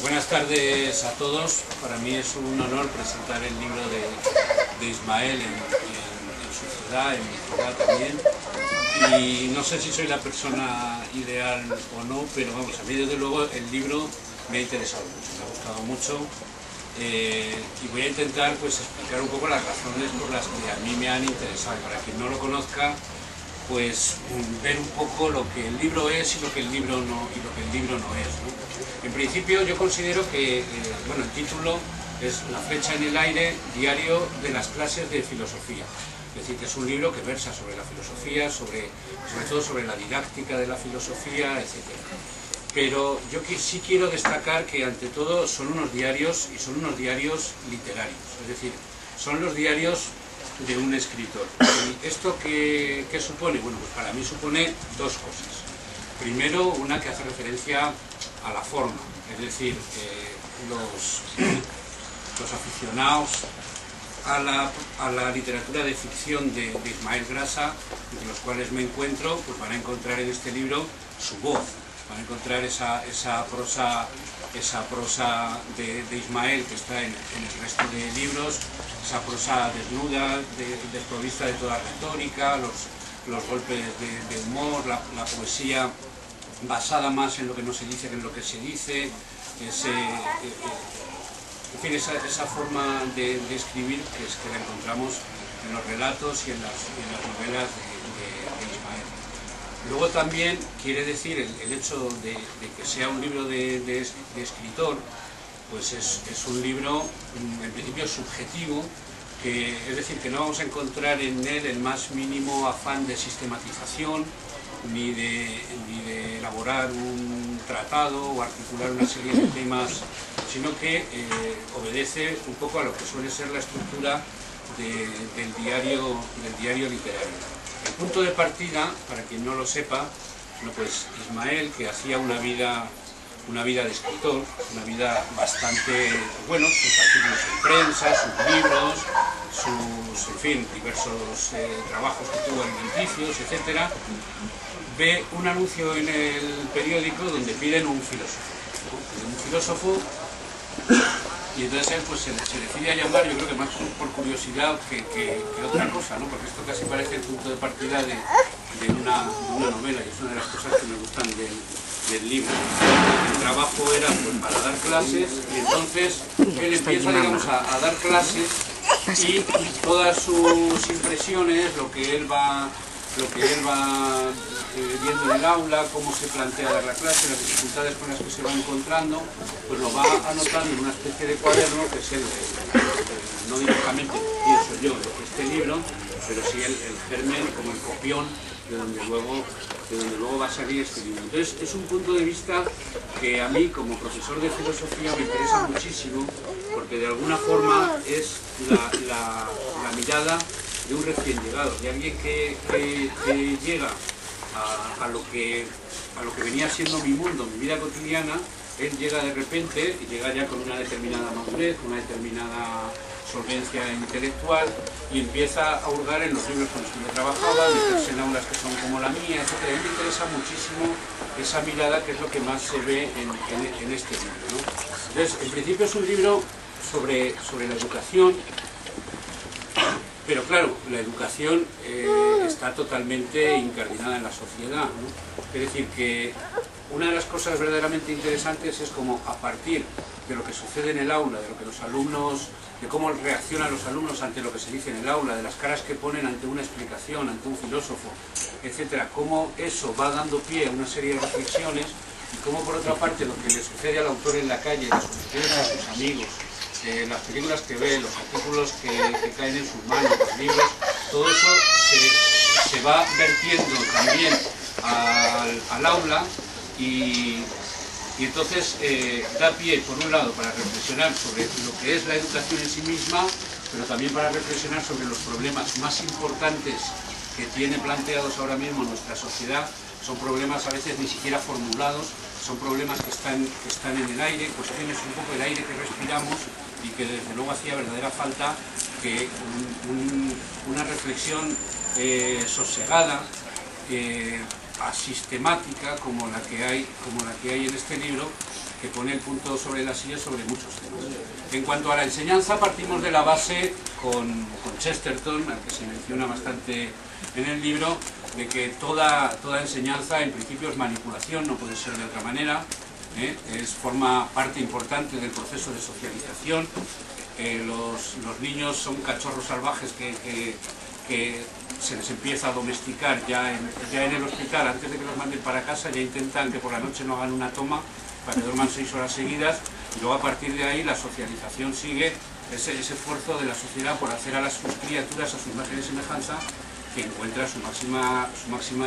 Buenas tardes a todos. Para mí es un honor presentar el libro de Ismael en su ciudad, en mi ciudad también. Y no sé si soy la persona ideal o no, pero vamos, a mí desde luego el libro me ha interesado mucho, me ha gustado mucho. Y voy a intentar pues explicar un poco las razones por las que a mí me han interesado. Para quien no lo conozca, pues ver un poco lo que el libro es y lo que el libro no es, ¿no? En principio yo considero que bueno, el título es La flecha en el aire, diario de las clases de filosofía. Es decir, que es un libro que versa sobre la filosofía, sobre todo sobre la didáctica de la filosofía, etc. Pero yo sí quiero destacar que ante todo son unos diarios, y son unos diarios literarios, es decir, son los diarios de un escritor. ¿Y esto qué supone? Bueno, pues para mí supone dos cosas. Primero, una que hace referencia a la forma, es decir, los aficionados a la literatura de ficción de Ismael Grasa, entre los cuales me encuentro, pues van a encontrar en este libro su voz, van a encontrar esa prosa de Ismael que está en el resto de libros, esa prosa desnuda, desprovista de toda retórica, los golpes de humor, la poesía basada más en lo que no se dice que en lo que se dice, en fin, esa forma de escribir que la encontramos en los relatos y en las novelas de Ismael. Luego también quiere decir el hecho de que sea un libro de escritor, pues es un libro en principio subjetivo, es decir, que no vamos a encontrar en él el más mínimo afán de sistematización, ni de elaborar un tratado o articular una serie de temas, sino que obedece un poco a lo que suele ser la estructura del diario literario. El punto de partida, para quien no lo sepa, bueno, pues Ismael, que hacía una vida de escritor, una vida bastante, bueno, sus artículos en prensa, sus libros, en fin, diversos trabajos que tuvo alimenticios, etcétera, ve un anuncio en el periódico donde piden un filósofo, ¿no? Piden un filósofo, y entonces él pues se decide a llamar, yo creo que más por curiosidad que otra cosa, ¿no? Porque esto casi parece el punto de partida de una novela, y es una de las cosas que me gustan del libro. El trabajo era pues para dar clases, y entonces él empieza, digamos, a dar clases, y todas sus impresiones, lo que él va viendo en el aula, cómo se plantea dar la clase, las dificultades con las que se va encontrando, pues lo va anotando en una especie de cuaderno que es no directamente pienso yo este libro, pero sí el germen, como el copión de donde luego va a salir este libro. Entonces es un punto de vista que a mí como profesor de filosofía me interesa muchísimo, porque de alguna forma es la mirada de un recién llegado, de alguien que llega a lo que venía siendo mi mundo, mi vida cotidiana. Él llega de repente, y llega ya con una determinada madurez, una determinada solvencia intelectual, y empieza a hurgar en los libros con los que yo trabajaba, meterse en aulas que son como la mía, etc. A mí me interesa muchísimo esa mirada, que es lo que más se ve en este libro, ¿no? Entonces, en principio es un libro sobre la educación, pero claro, la educación está totalmente incardinada en la sociedad, ¿no? Es decir, que una de las cosas verdaderamente interesantes es como a partir de lo que sucede en el aula, de lo que los alumnos, de cómo reaccionan los alumnos ante lo que se dice en el aula, de las caras que ponen ante una explicación, ante un filósofo, etcétera, cómo eso va dando pie a una serie de reflexiones, y cómo por otra parte lo que le sucede al autor en la calle, le sucede a sus amigos, las películas que ve, los artículos que caen en sus manos, los libros, todo eso se va vertiendo también al aula, y entonces da pie, por un lado, para reflexionar sobre lo que es la educación en sí misma, pero también para reflexionar sobre los problemas más importantes que tiene planteados ahora mismo nuestra sociedad. Son problemas a veces ni siquiera formulados, son problemas que están en el aire, cuestiones un poco del aire que respiramos, y que desde luego hacía verdadera falta que una reflexión sosegada, asistemática como la que hay en este libro, que pone el punto sobre las sillas sobre muchos temas. En cuanto a la enseñanza, partimos de la base con Chesterton, al que se menciona bastante en el libro, de que toda enseñanza en principio es manipulación, no puede ser de otra manera, forma parte importante del proceso de socialización. Los niños son cachorros salvajes que se les empieza a domesticar ya en el hospital. Antes de que los manden para casa ya intentan que por la noche no hagan una toma para que duerman 6 horas seguidas, y luego a partir de ahí la socialización sigue, ese esfuerzo de la sociedad por hacer a sus criaturas a su imagen y semejanza, que encuentra su máxima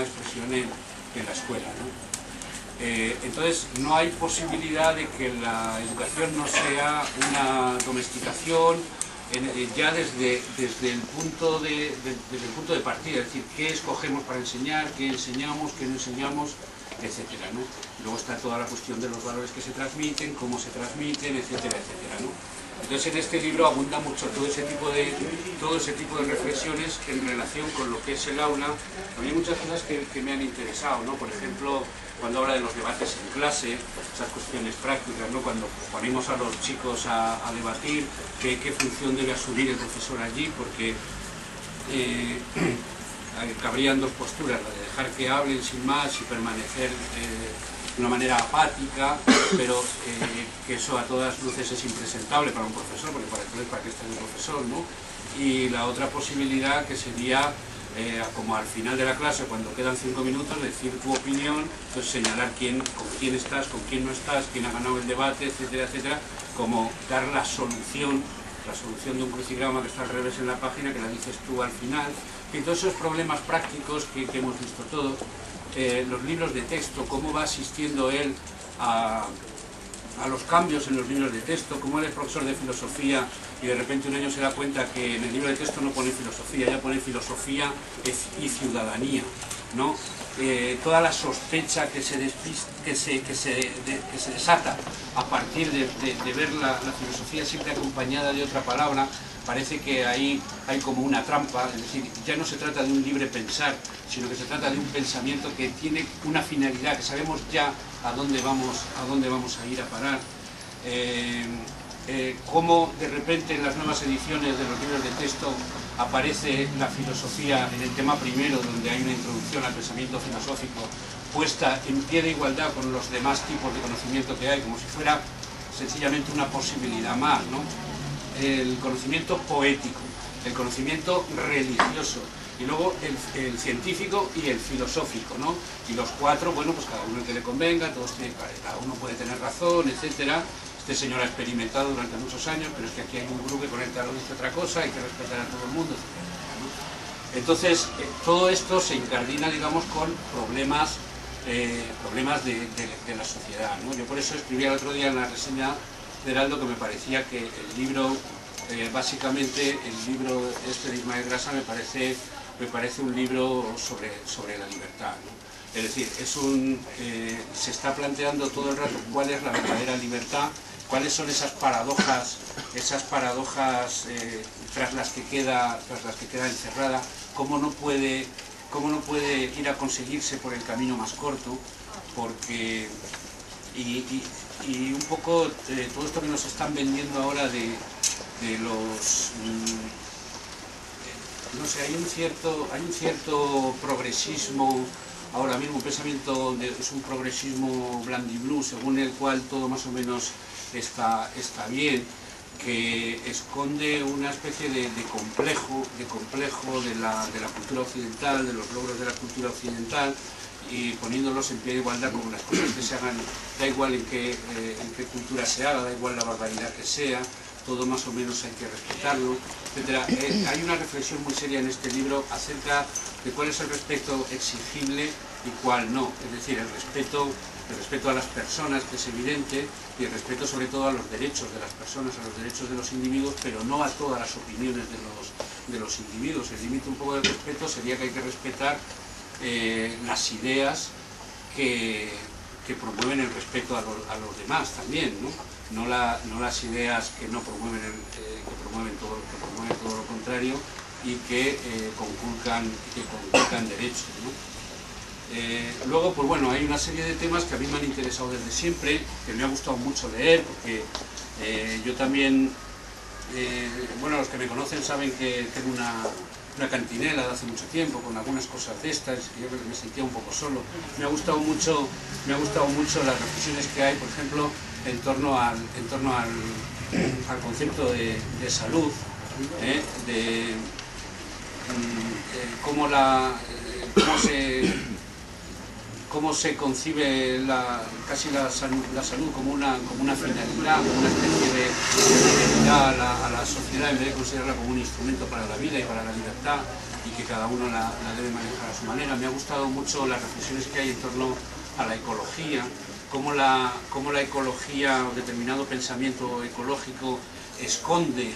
expresión en la escuela, ¿no? Entonces no hay posibilidad de que la educación no sea una domesticación ya desde el punto de partida, es decir, qué escogemos para enseñar, qué enseñamos, qué no enseñamos, etcétera, ¿no? Luego está toda la cuestión de los valores que se transmiten, cómo se transmiten, etcétera, etcétera, ¿no? Entonces en este libro abunda mucho todo ese tipo de reflexiones en relación con lo que es el aula. A mí hay muchas cosas que me han interesado, ¿no? Por ejemplo, cuando habla de los debates en clase, esas cuestiones prácticas, ¿no? Cuando ponemos a los chicos a debatir, qué función debe asumir el profesor allí, porque cabrían dos posturas, la de dejar que hablen sin más y permanecer de una manera apática, pero que eso a todas luces es impresentable para un profesor, porque para qué está el profesor, ¿no? Y la otra posibilidad que sería, como al final de la clase, cuando quedan 5 minutos, decir tu opinión, pues señalar con quién estás, con quién no estás, quién ha ganado el debate, etcétera, etcétera, como dar la solución de un crucigrama que está al revés en la página, que la dices tú al final. Y todos esos problemas prácticos que hemos visto todos, los libros de texto, cómo va asistiendo él a los cambios en los libros de texto, cómo él es profesor de filosofía y de repente un año se da cuenta que en el libro de texto no pone filosofía, ya pone filosofía y ciudadanía, ¿no? Toda la sospecha que se desata a partir de ver la filosofía siempre acompañada de otra palabra. Parece que ahí hay como una trampa, es decir, ya no se trata de un libre pensar, sino que se trata de un pensamiento que tiene una finalidad, que sabemos ya a dónde vamos a ir a parar. Cómo de repente en las nuevas ediciones de los libros de texto aparece la filosofía en el tema primero, donde hay una introducción al pensamiento filosófico puesta en pie de igualdad con los demás tipos de conocimiento que hay, como si fuera sencillamente una posibilidad más, ¿no? El conocimiento poético, el conocimiento religioso, y luego el científico y el filosófico, ¿no? Y los cuatro, bueno, pues cada uno el que le convenga, cada uno puede tener razón, etcétera. Este señor ha experimentado durante muchos años, pero es que aquí hay un grupo que conecta lo dice otra cosa, hay que respetar a todo el mundo, etcétera, ¿no? Entonces, todo esto se incardina, digamos, con problemas de la sociedad, ¿no? Yo por eso escribí el otro día en la reseña de Heraldo que me parecía que el libro, básicamente el libro este de Ismael Grasa me parece un libro sobre la libertad, ¿no? Es decir, se está planteando todo el rato cuál es la verdadera libertad, cuáles son esas paradojas tras las que queda encerrada, cómo no puede ir a conseguirse por el camino más corto, porque y un poco todo esto que nos están vendiendo ahora de los no sé, hay un cierto progresismo ahora mismo, un pensamiento es un progresismo blandiblue, según el cual todo más o menos está bien, que esconde una especie de complejo de la cultura occidental, de los logros de la cultura occidental, y poniéndolos en pie de igualdad como las cosas que se hagan, da igual en qué cultura se haga, da igual la barbaridad que sea, todo más o menos hay que respetarlo, etc. Hay una reflexión muy seria en este libro acerca de cuál es el respeto exigible y cuál no, es decir, el respeto a las personas, que es evidente, y el respeto sobre todo a los derechos de las personas, a los derechos de los individuos, pero no a todas las opiniones de los individuos. El límite un poco del respeto sería que hay que respetar las ideas que promueven el respeto a los demás también, ¿no? No las ideas que no promueven que promueven todo lo contrario y que conculcan derechos, ¿no? Luego, pues bueno, hay una serie de temas que a mí me han interesado desde siempre, que me ha gustado mucho leer, porque yo también, bueno, los que me conocen saben que tengo una cantinela de hace mucho tiempo, con algunas cosas de estas, y yo creo que me sentía un poco solo. Me ha gustado mucho las reflexiones que hay, por ejemplo, en torno al concepto de salud, de cómo se concibe casi la salud como una finalidad, como una especie de finalidad a la sociedad, en vez de considerarla como un instrumento para la vida y para la libertad, y que cada uno la debe manejar a su manera. Me ha gustado mucho las reflexiones que hay en torno a la ecología, cómo la ecología o determinado pensamiento ecológico esconde,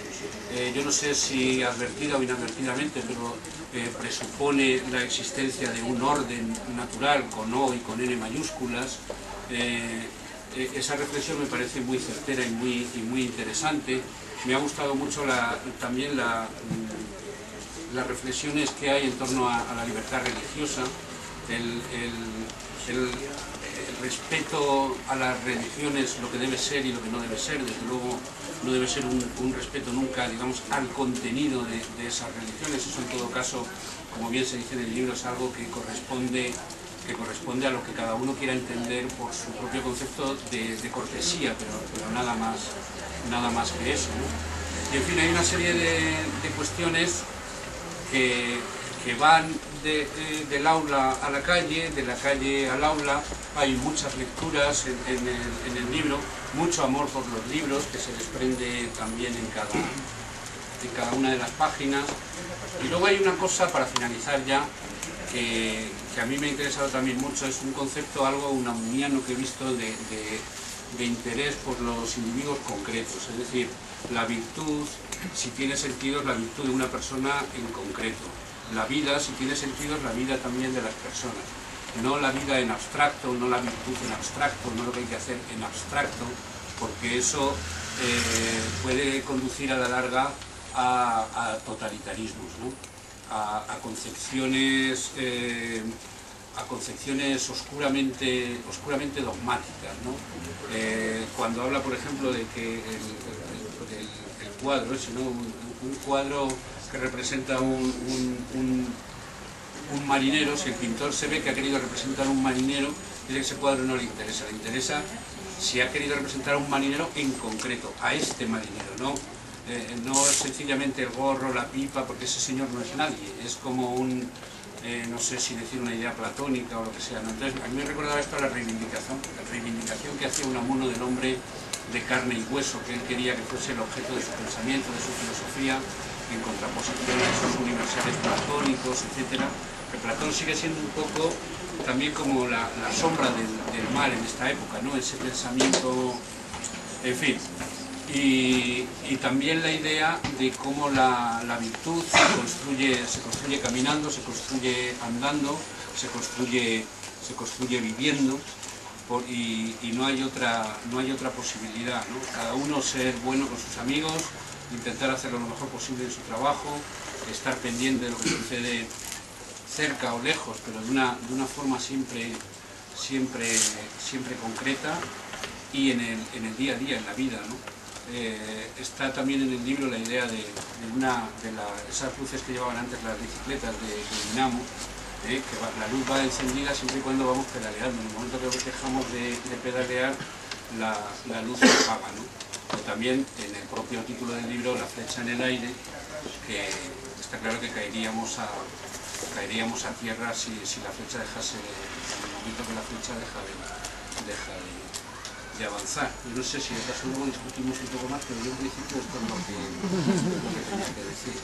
yo no sé si advertida o inadvertidamente, pero presupone la existencia de un orden natural con O y con N mayúsculas. Esa reflexión me parece muy certera y muy interesante. Me ha gustado mucho también las reflexiones que hay en torno a la libertad religiosa, el respeto a las religiones, lo que debe ser y lo que no debe ser. Desde luego no debe ser un respeto nunca, digamos, al contenido de esas religiones. Eso, en todo caso, como bien se dice en el libro, es algo que corresponde a lo que cada uno quiera entender por su propio concepto de cortesía, pero nada más que eso, ¿no? Y en fin, hay una serie de cuestiones que van del aula a la calle, de la calle al aula. Hay muchas lecturas en el libro, mucho amor por los libros que se desprende también en cada una de las páginas. Y luego hay una cosa, para finalizar ya, que a mí me ha interesado también mucho, es un concepto algo unamuniano que he visto de interés por los individuos concretos, es decir, la virtud, si tiene sentido, es la virtud de una persona en concreto. La vida, si tiene sentido, es la vida también de las personas. No la vida en abstracto, no la virtud en abstracto, no lo que hay que hacer en abstracto, porque eso puede conducir a la larga a totalitarismos, ¿no? a concepciones oscuramente dogmáticas, ¿no? Cuando habla, por ejemplo, de que el cuadro, ¿no? un cuadro que representa un marinero, si el pintor se ve que ha querido representar un marinero, dice que ese cuadro no le interesa, le interesa si ha querido representar a un marinero en concreto, a este marinero, no es sencillamente el gorro, la pipa, porque ese señor no es nadie, es como no sé si decir una idea platónica o lo que sea, ¿no? Entonces, a mí me recordaba esto a la reivindicación que hacía Unamuno del hombre de carne y hueso, que él quería que fuese el objeto de su pensamiento, de su filosofía, en contraposición a esos universales platónicos, etc. Que Platón sigue siendo un poco también como la sombra del mal en esta época, ¿no? Ese pensamiento, en fin. Y también la idea de cómo la virtud se construye caminando, se construye andando, se construye viviendo, y no hay otra posibilidad, ¿no? Cada uno ser bueno con sus amigos, intentar hacer lo mejor posible en su trabajo, estar pendiente de lo que sucede cerca o lejos, pero de una forma siempre concreta, y en el día a día, en la vida, ¿no? Está también en el libro la idea de esas luces que llevaban antes las bicicletas de dinamo, que la luz va encendida siempre y cuando vamos pedaleando. En el momento que dejamos de pedalear, la luz se apaga, ¿no? O también en el propio título del libro, la flecha en el aire, que está claro que caeríamos a tierra si la flecha dejase, en el momento que la flecha deja de avanzar. Yo no sé si de caso luego discutimos un poco más, pero yo en principio esto es lo que tenía que decir.